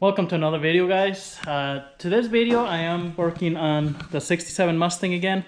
Welcome to another video, guys. Today's video I am working on the 67 Mustang again.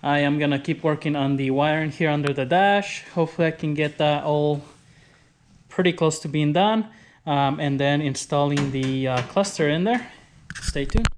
I am gonna keep working on the wiring here under the dash. Hopefully I can get that all pretty close to being done, and then installing the cluster in there. Stay tuned.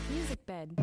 Music bed.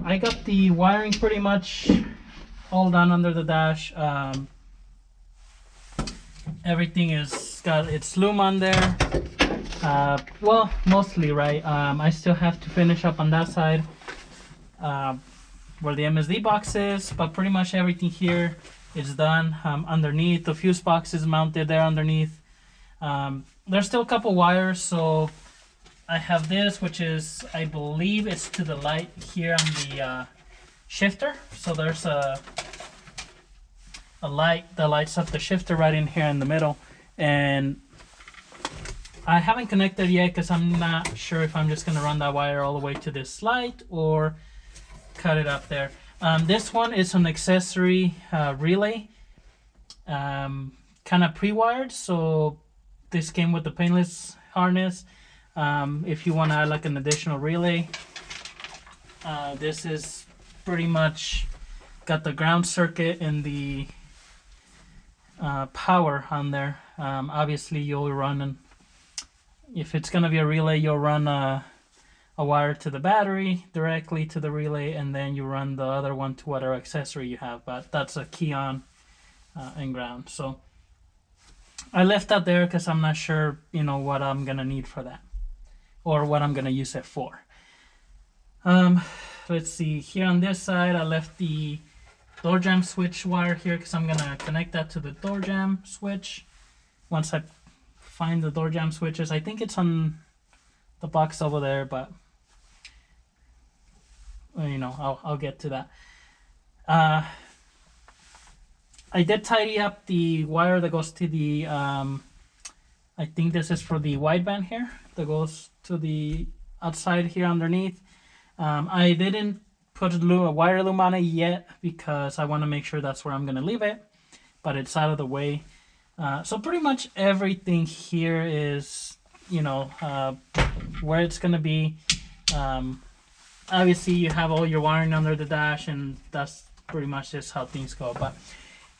I got the wiring pretty much all done under the dash. Everything is got its loom on there. Well, mostly, right? I still have to finish up on that side where the MSD box is, but pretty much everything here is done. Underneath, the fuse box is mounted there underneath. There's still a couple wires, so I have this, which is, I believe it's to the light here on the shifter. So there's a light that lights up the shifter right in here in the middle. And I haven't connected yet because I'm not sure if I'm just going to run that wire all the way to this light or cut it up there. This one is an accessory relay. kind of pre-wired, so this came with the painless harness. If you want to add like an additional relay, this is pretty much got the ground circuit and the power on there. Obviously you'll run, if it's going to be a relay, you'll run a wire to the battery directly to the relay, and then you run the other one to whatever accessory you have, but that's a key on and ground. So I left that there because I'm not sure, you know, what I'm gonna need for that or what I'm gonna use it for. Let's see, here on this side I left the door jamb switch wire here because I'm gonna connect that to the door jamb switch once I find the door jamb switches. I think it's on the box over there, but you know, I'll get to that. I did tidy up the wire that goes to the I think this is for the wideband here that goes to the outside here underneath. I didn't put a wire loom on it yet because I want to make sure that's where I'm going to leave it, but it's out of the way. So pretty much everything here is, you know, where it's going to be. Obviously you have all your wiring under the dash, and that's pretty much just how things go. But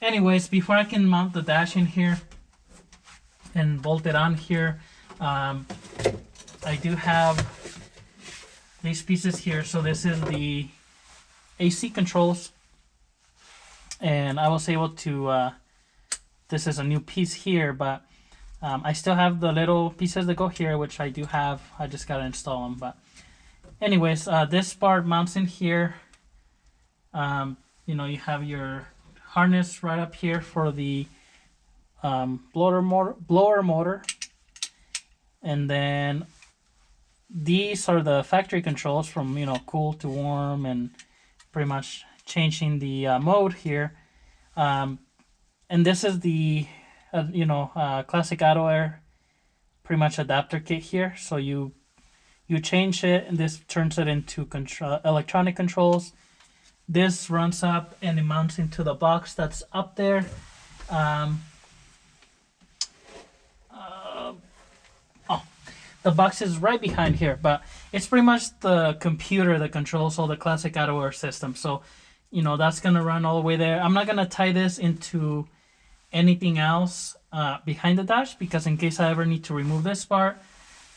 anyways, before I can mount the dash in here and bolt it on here, I do have these pieces here. So this is the AC controls, and I was able to this is a new piece here, but I still have the little pieces that go here, which I do have. I just gotta install them. But anyways, this part mounts in here. You know, you have your harness right up here for the blower motor, and then these are the factory controls from, you know, cool to warm, and pretty much changing the mode here. And this is the you know, classic auto air pretty much adapter kit here. So you change it, and this turns it into electronic controls. This runs up and it mounts into the box that's up there. The box is right behind here, but it's pretty much the computer that controls all the classic auto air system. So, you know, that's gonna run all the way there. I'm not gonna tie this into anything else behind the dash, because in case I ever need to remove this part,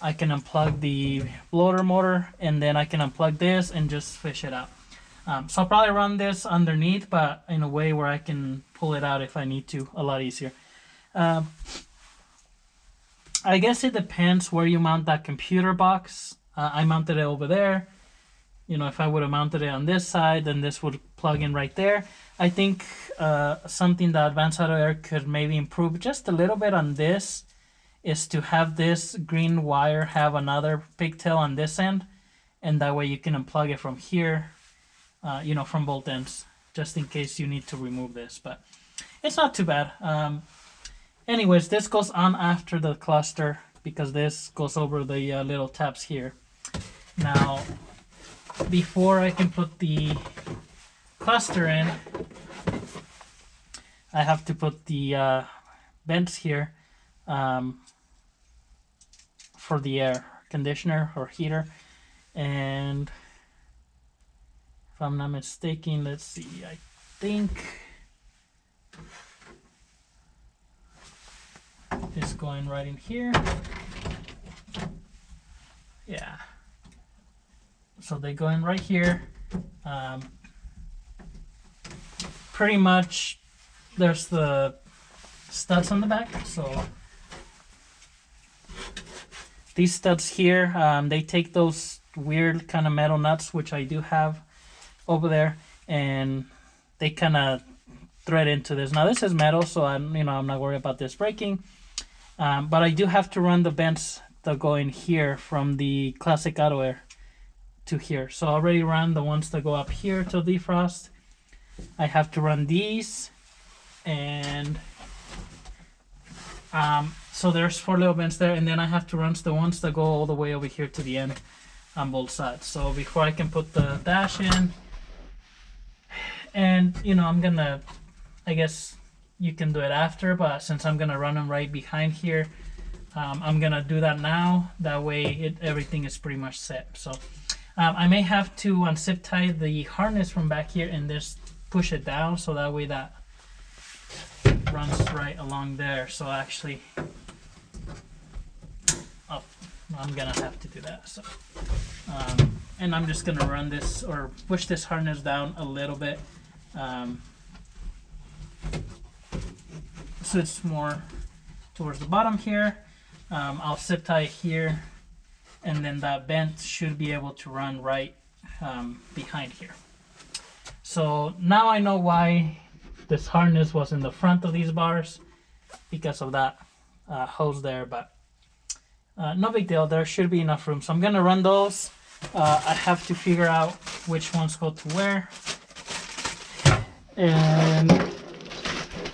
I can unplug the blower motor, and then I can unplug this and just fish it out. So I'll probably run this underneath, but in a way where I can pull it out if I need to, a lot easier. I guess it depends where you mount that computer box. I mounted it over there. You know, if I would have mounted it on this side, then this would plug in right there. I think something that Advanced Auto Air could maybe improve just a little bit on this is to have this green wire have another pigtail on this end, and that way you can unplug it from here, you know, from both ends, just in case you need to remove this. But it's not too bad. Anyways, this goes on after the cluster because this goes over the little tabs here. Now, before I can put the cluster in, I have to put the vents here for the air conditioner or heater. And if I'm not mistaken, let's see, I think it's going right in here. Yeah. So they go in right here. Pretty much there's the studs on the back. So these studs here, they take those weird kind of metal nuts, which I do have over there, and they kind of thread into this. Now this is metal, so I'm not worried about this breaking. But I do have to run the vents that go in here from the classic auto air to here. So I already ran the ones that go up here to defrost. I have to run these, and so there's 4 little vents there, and then I have to run the ones that go all the way over here to the end on both sides. So before I can put the dash in, and I'm gonna, I guess, you can do it after, but since I'm gonna run them right behind here, I'm gonna do that now. That way everything is pretty much set. So I may have to unzip tie the harness from back here and just push it down, so that way that runs right along there. So actually, oh, I'm gonna have to do that. So and I'm just gonna run this or push this harness down a little bit, so it's more towards the bottom here. I'll zip tie here, and then that bent should be able to run right behind here. So now I know why this harness was in the front of these bars, because of that hose there, but no big deal. There should be enough room. So I'm gonna run those. I have to figure out which ones go to where, and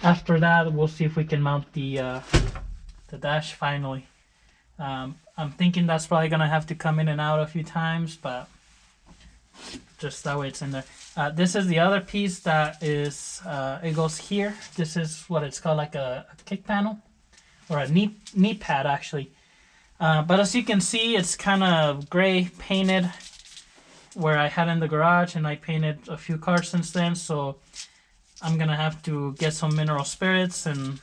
after that we'll see if we can mount the dash finally. I'm thinking that's probably gonna have to come in and out a few times, but just that way it's in there. This is the other piece that is, it goes here. This is what it's called, like a kick panel, or a knee pad actually. But as you can see, it's kind of gray painted where I had in the garage, and I painted a few cars since then, so I'm gonna have to get some mineral spirits and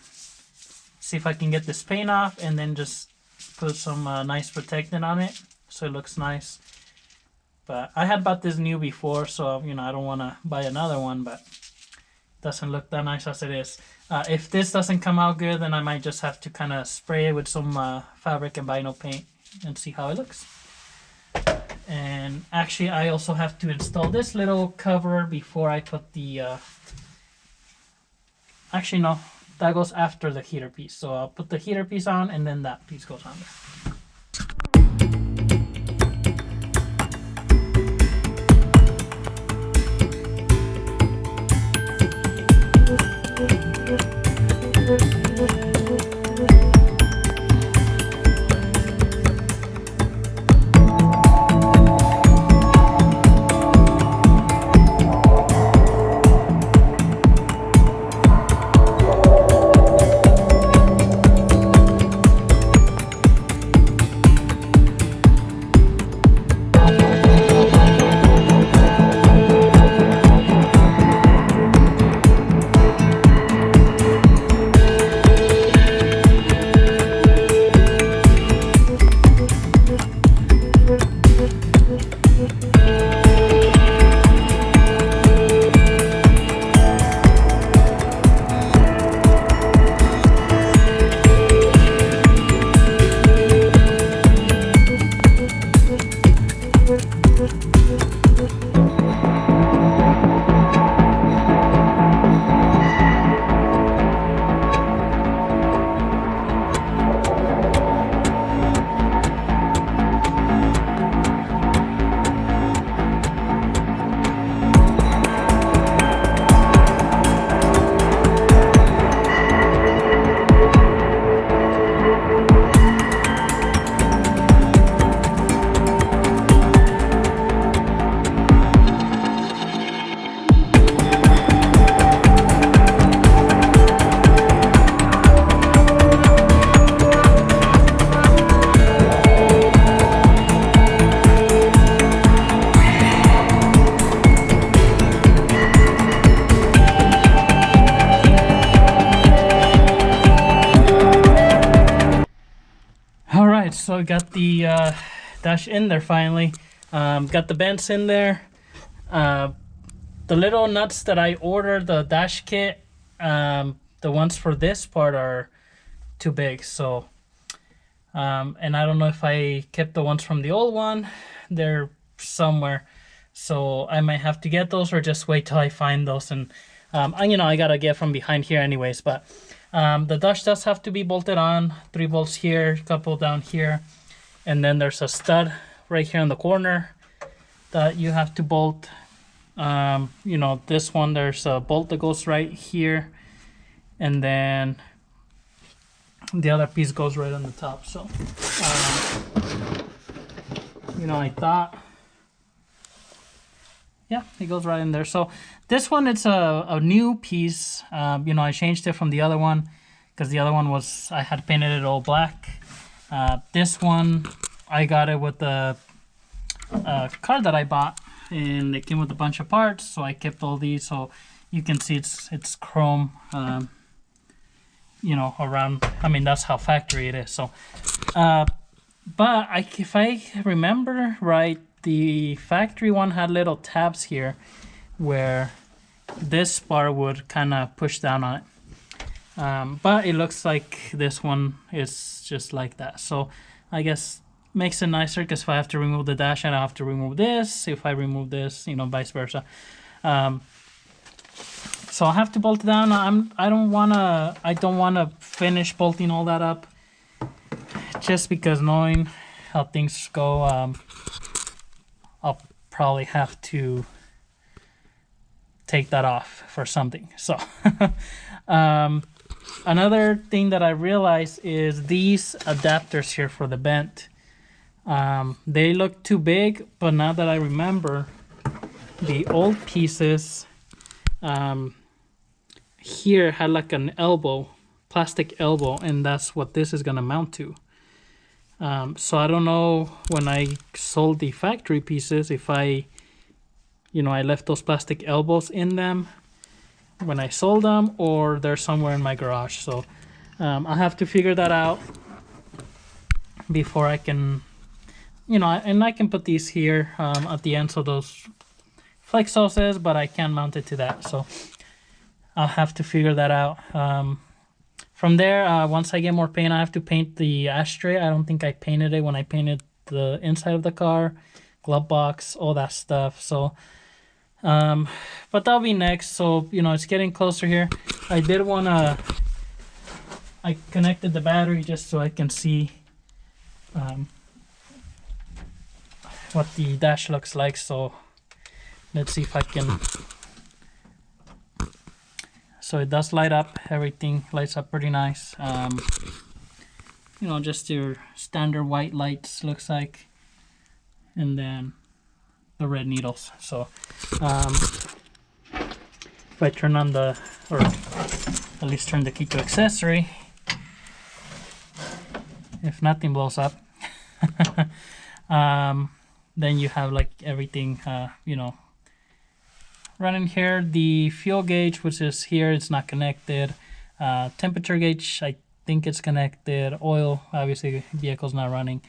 see if I can get this paint off, and then just put some nice protectant on it so it looks nice. But I had bought this new before, so you know, I don't want to buy another one, but it doesn't look that nice as it is. If this doesn't come out good, then I might just have to kind of spray it with some fabric and vinyl paint and see how it looks. And actually, I also have to install this little cover before I put the actually no, that goes after the heater piece. So I'll put the heater piece on, and then that piece goes on there. So I got the dash in there finally. Got the vents in there. The little nuts that I ordered, the dash kit, the ones for this part are too big. So, and I don't know if I kept the ones from the old one. They're somewhere. So I might have to get those, or just wait till I find those. And you know, I gotta get from behind here anyways. But the dash does have to be bolted on. 3 bolts here, a couple down here, and then there's a stud right here in the corner that you have to bolt. You know, this one, there's a bolt that goes right here, and then the other piece goes right on the top. So you know, I thought Yeah, it goes right in there. So this one, it's a new piece. You know, I changed it from the other one because the other one was, I had painted it all black. This one, I got it with the car that I bought, and it came with a bunch of parts, so I kept all these. So you can see it's chrome, you know, around. I mean, that's how factory it is. So, but if I remember right, the factory one had little tabs here where this bar would kind of push down on it. But it looks like this one is just like that. So I guess makes it nicer, because if I have to remove the dash, I don't have to remove this. If I remove this, you know, vice versa. So I'll have to bolt it down. I don't wanna finish bolting all that up, just because knowing how things go, I'll probably have to take that off for something. So another thing that I realized is these adapters here for the vent. They look too big, but now that I remember, the old pieces here had like an elbow, plastic elbow, and that's what this is gonna mount to. So I don't know, when I sold the factory pieces, if I left those plastic elbows in them when I sold them, or they're somewhere in my garage. So I'll have to figure that out before I can, and I can put these here at the end, so those flex hoses, but I can't mount it to that. So I'll have to figure that out. From there, once I get more paint, I have to paint the ashtray. I don't think I painted it when I painted the inside of the car, glove box, all that stuff. So, but that'll be next. So, it's getting closer here. I connected the battery just so I can see what the dash looks like. So let's see if I can. So it does light up. Everything lights up pretty nice. Just your standard white lights looks like, and the red needles. So if I turn on or at least turn the key to accessory, if nothing blows up, then you have like everything, running here. The fuel gauge, which is here, it's not connected. Temperature gauge, I think it's connected. Oil, obviously the vehicle's not running.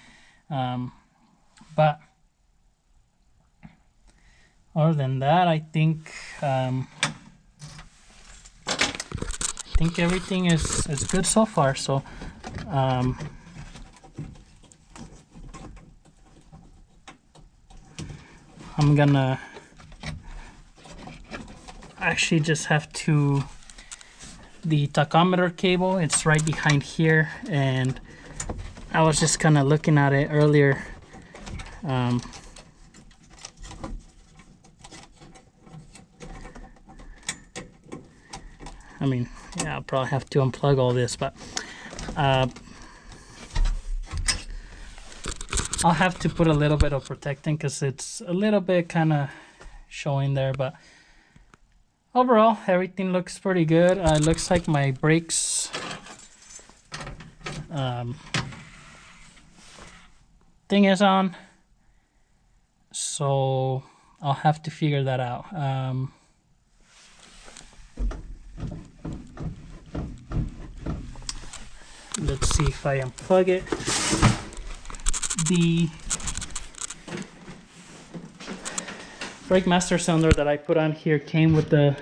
But other than that, I think everything is good so far. So I'm gonna actually just have to, the tachometer cable, it's right behind here, and I was just kind of looking at it earlier. I mean, yeah, I'll probably have to unplug all this, but I'll have to put a little bit of protecting because it's a little bit kind of showing there, but overall, everything looks pretty good. It looks like my brakes thing is on, so I'll have to figure that out. Let's see if I unplug it. The brake master cylinder that I put on here came with the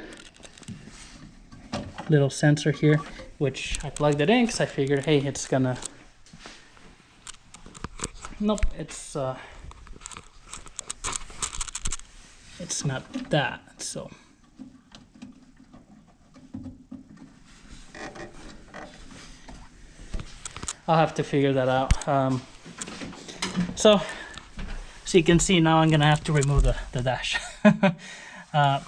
little sensor here, which I plugged it in because I figured, hey, it's gonna, nope, it's not that. So I'll have to figure that out. So you can see now I'm gonna have to remove the dash. But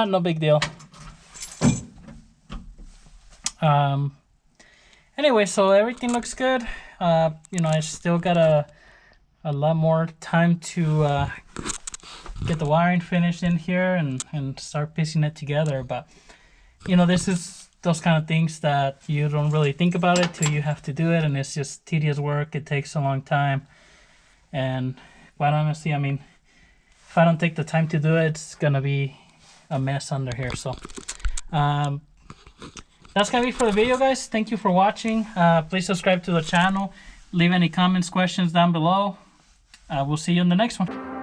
no big deal. Anyway, so everything looks good. I still got a lot more time to get the wiring finished in here and start piecing it together. But you know, this is those kind of things that you don't really think about it till you have to do it, and it's just tedious work. It takes a long time, and quite honestly, I mean, if I don't take the time to do it, it's gonna be a mess under here. So that's gonna be for the video, guys. Thank you for watching. Please subscribe to the channel, leave any comments, questions down below. We'll see you in the next one.